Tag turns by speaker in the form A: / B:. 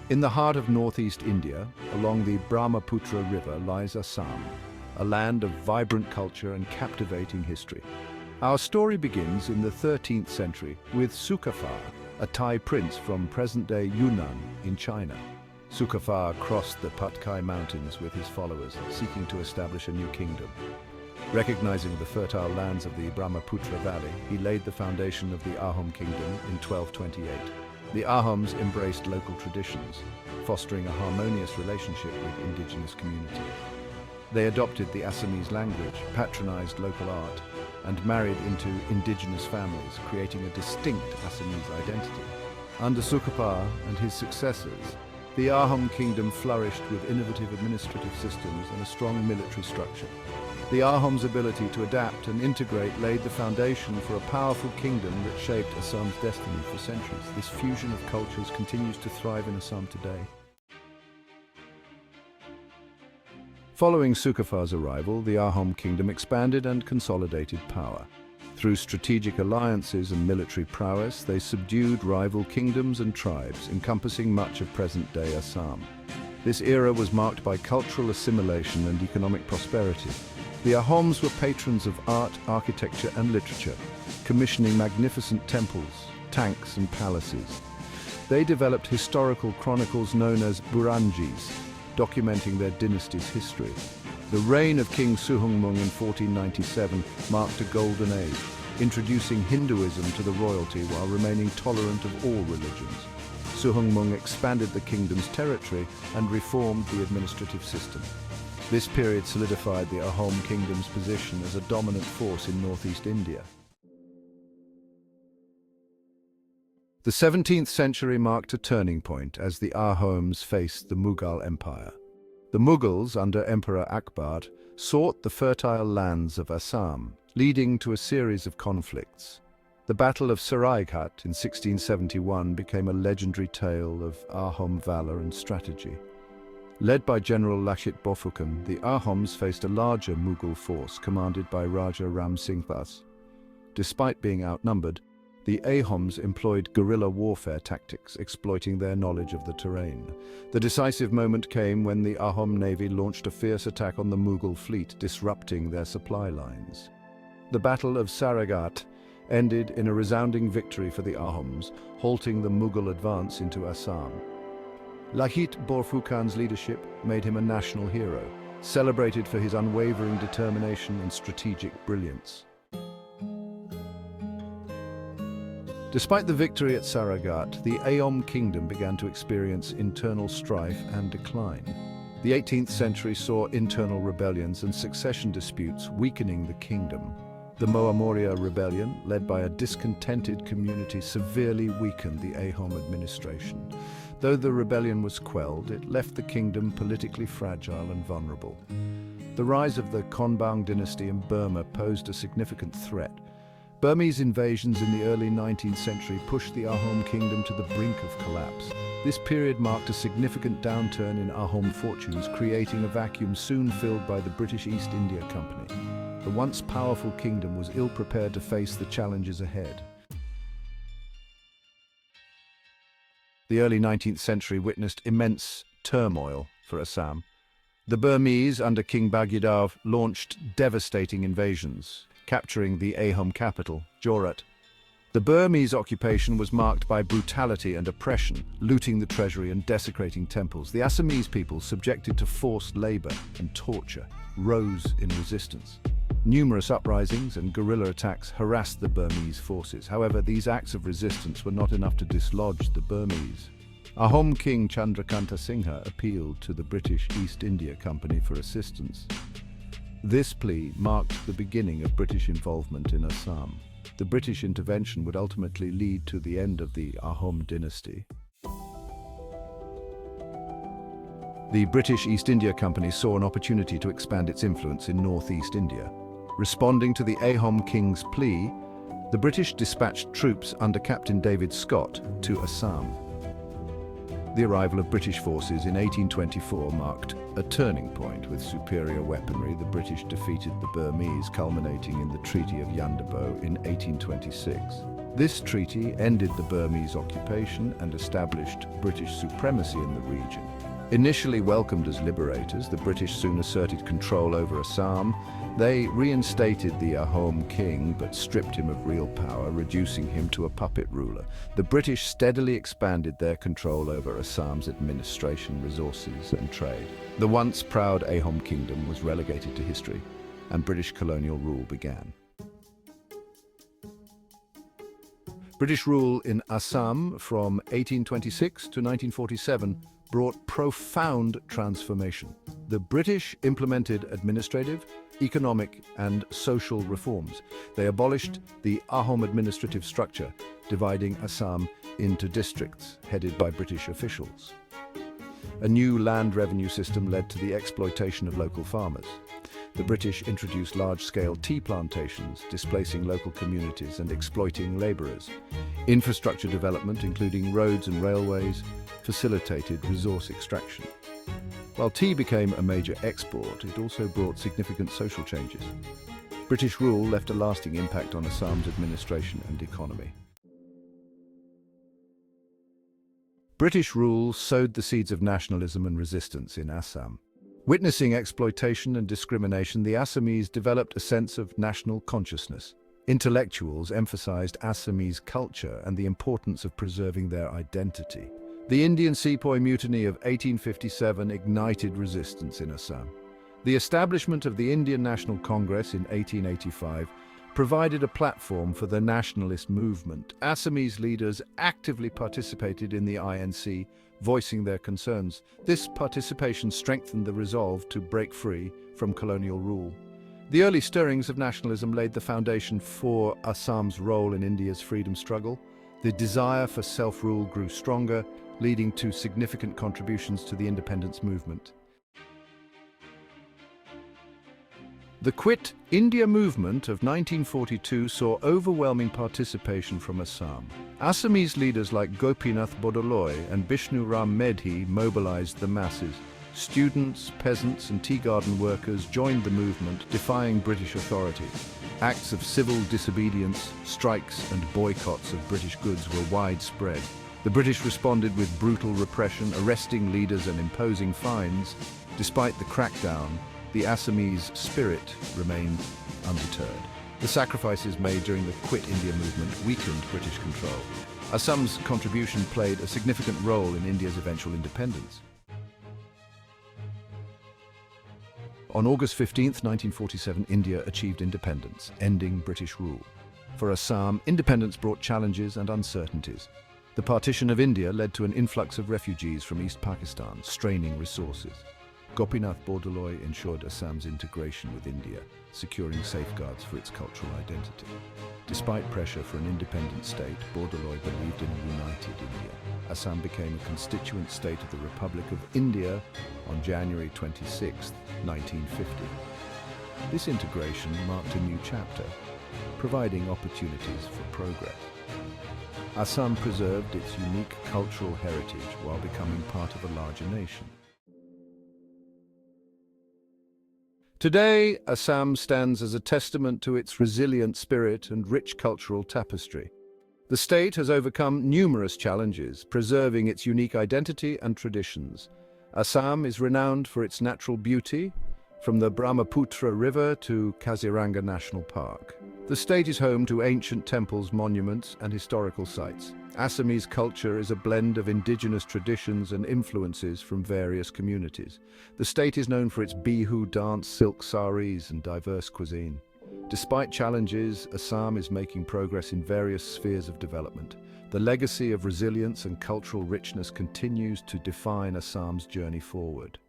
A: In the heart of northeast India, along the Brahmaputra River, lies Assam, a land of vibrant culture and captivating history. Our story begins in the 13th century with Sukhafa, a Thai prince from present-day Yunnan in China. Sukhafa crossed the Patkai Mountains with his followers, seeking to establish a new kingdom. Recognizing the fertile lands of the Brahmaputra Valley, he laid the foundation of the Ahom Kingdom in 1228. The Ahoms embraced local traditions, fostering a harmonious relationship with indigenous communities. They adopted the Assamese language, patronized local art, and married into indigenous families, creating a distinct Assamese identity. Under Sukhafa and his successors, the Ahom Kingdom flourished with innovative administrative systems and a strong military structure. The Ahom's ability to adapt and integrate laid the foundation for a powerful kingdom that shaped Assam's destiny for centuries. This fusion of cultures continues to thrive in Assam today. Following Sukhafa's arrival, the Ahom Kingdom expanded and consolidated power. Through strategic alliances and military prowess, they subdued rival kingdoms and tribes, encompassing much of present-day Assam. This era was marked by cultural assimilation and economic prosperity. The Ahoms were patrons of art, architecture, and literature, commissioning magnificent temples, tanks, and palaces. They developed historical chronicles known as Buranjis, documenting their dynasty's history. The reign of King Suhungmung in 1497 marked a golden age, introducing Hinduism to the royalty while remaining tolerant of all religions. Suhungmung expanded the kingdom's territory and reformed the administrative system. This period solidified the Ahom Kingdom's position as a dominant force in northeast India. The 17th century marked a turning point as the Ahoms faced the Mughal Empire. The Mughals, under Emperor Akbar, sought the fertile lands of Assam, leading to a series of conflicts. The Battle of Saraighat in 1671 became a legendary tale of Ahom valor and strategy. Led by General Lachit Bophukan, the Ahoms faced a larger Mughal force commanded by Raja Ram Singh Das. Despite being outnumbered, the Ahoms employed guerrilla warfare tactics, exploiting their knowledge of the terrain. The decisive moment came when the Ahom navy launched a fierce attack on the Mughal fleet, disrupting their supply lines. The Battle of Saraighat ended in a resounding victory for the Ahoms, halting the Mughal advance into Assam. Lachit Bophukan's leadership made him a national hero, celebrated for his unwavering determination and strategic brilliance. Despite the victory at Saraighat, the Ahom Kingdom began to experience internal strife and decline. The 18th century saw internal rebellions and succession disputes weakening the kingdom. The Moamoria rebellion, led by a discontented community, severely weakened the Ahom administration. Though the rebellion was quelled, it left the kingdom politically fragile and vulnerable. The rise of the Ahom Dynasty in Burma posed a significant threat. Burmese invasions in the early 19th century pushed the Ahom Kingdom to the brink of collapse. This period marked a significant downturn in Ahom fortunes, creating a vacuum soon filled by the British East India Company. The once powerful kingdom was ill-prepared to face the challenges ahead. The early 19th century witnessed immense turmoil for Assam. The Burmese, under King Bagidhav, launched devastating invasions, capturing the Ahom capital, Jorat. The Burmese occupation was marked by brutality and oppression, looting the treasury and desecrating temples. The Assamese people, subjected to forced labor and torture, rose in resistance. Numerous uprisings and guerrilla attacks harassed the Burmese forces. However, these acts of resistance were not enough to dislodge the Burmese. Ahom King Chandrakanta Singha appealed to the British East India Company for assistance. This plea marked the beginning of British involvement in Assam. The British intervention would ultimately lead to the end of the Ahom Dynasty. The British East India Company saw an opportunity to expand its influence in northeast India. Responding to the Ahom King's plea, the British dispatched troops under Captain David Scott to Assam. The arrival of British forces in 1824 marked a turning point. With superior weaponry, the British defeated the Burmese, culminating in the Treaty of Yandabo in 1826. This treaty ended the Burmese occupation and established British supremacy in the region. Initially welcomed as liberators, the British soon asserted control over Assam. They reinstated the Ahom king, but stripped him of real power, reducing him to a puppet ruler. The British steadily expanded their control over Assam's administration, resources, and trade. The once proud Ahom Kingdom was relegated to history, and British colonial rule began. British rule in Assam from 1826 to 1947 brought profound transformation. The British implemented administrative, economic, and social reforms. They abolished the Ahom administrative structure, dividing Assam into districts headed by British officials. A new land revenue system led to the exploitation of local farmers. The British introduced large-scale tea plantations, displacing local communities and exploiting labourers. Infrastructure development, including roads and railways, facilitated resource extraction. While tea became a major export, it also brought significant social changes. British rule left a lasting impact on Assam's administration and economy. British rule sowed the seeds of nationalism and resistance in Assam. Witnessing exploitation and discrimination, the Assamese developed a sense of national consciousness. Intellectuals emphasized Assamese culture and the importance of preserving their identity. The Indian Sepoy Mutiny of 1857 ignited resistance in Assam. The establishment of the Indian National Congress in 1885 provided a platform for the nationalist movement. Assamese leaders actively participated in the INC, voicing their concerns. This participation strengthened the resolve to break free from colonial rule. The early stirrings of nationalism laid the foundation for Assam's role in India's freedom struggle. The desire for self-rule grew stronger, leading to significant contributions to the independence movement. The Quit India movement of 1942 saw overwhelming participation from Assam. Assamese leaders like Gopinath Bodoloi and Bishnu Ram Medhi mobilized the masses. Students, peasants, and tea garden workers joined the movement, defying British authority. Acts of civil disobedience, strikes, and boycotts of British goods were widespread. The British responded with brutal repression, arresting leaders and imposing fines. Despite the crackdown, the Assamese spirit remained undeterred. The sacrifices made during the Quit India movement weakened British control. Assam's contribution played a significant role in India's eventual independence. On August 15, 1947, India achieved independence, ending British rule. For Assam, independence brought challenges and uncertainties. The partition of India led to an influx of refugees from East Pakistan, straining resources. Gopinath Bodoloi ensured Assam's integration with India, securing safeguards for its cultural identity. Despite pressure for an independent state, Bodoloi believed in a united India. Assam became a constituent state of the Republic of India on January 26, 1950. This integration marked a new chapter, providing opportunities for progress. Assam preserved its unique cultural heritage while becoming part of a larger nation. Today, Assam stands as a testament to its resilient spirit and rich cultural tapestry. The state has overcome numerous challenges, preserving its unique identity and traditions. Assam is renowned for its natural beauty, from the Brahmaputra River to Kaziranga National Park. The state is home to ancient temples, monuments, and historical sites. Assamese culture is a blend of indigenous traditions and influences from various communities. The state is known for its Bihu dance, silk saris, and diverse cuisine. Despite challenges, Assam is making progress in various spheres of development. The legacy of resilience and cultural richness continues to define Assam's journey forward.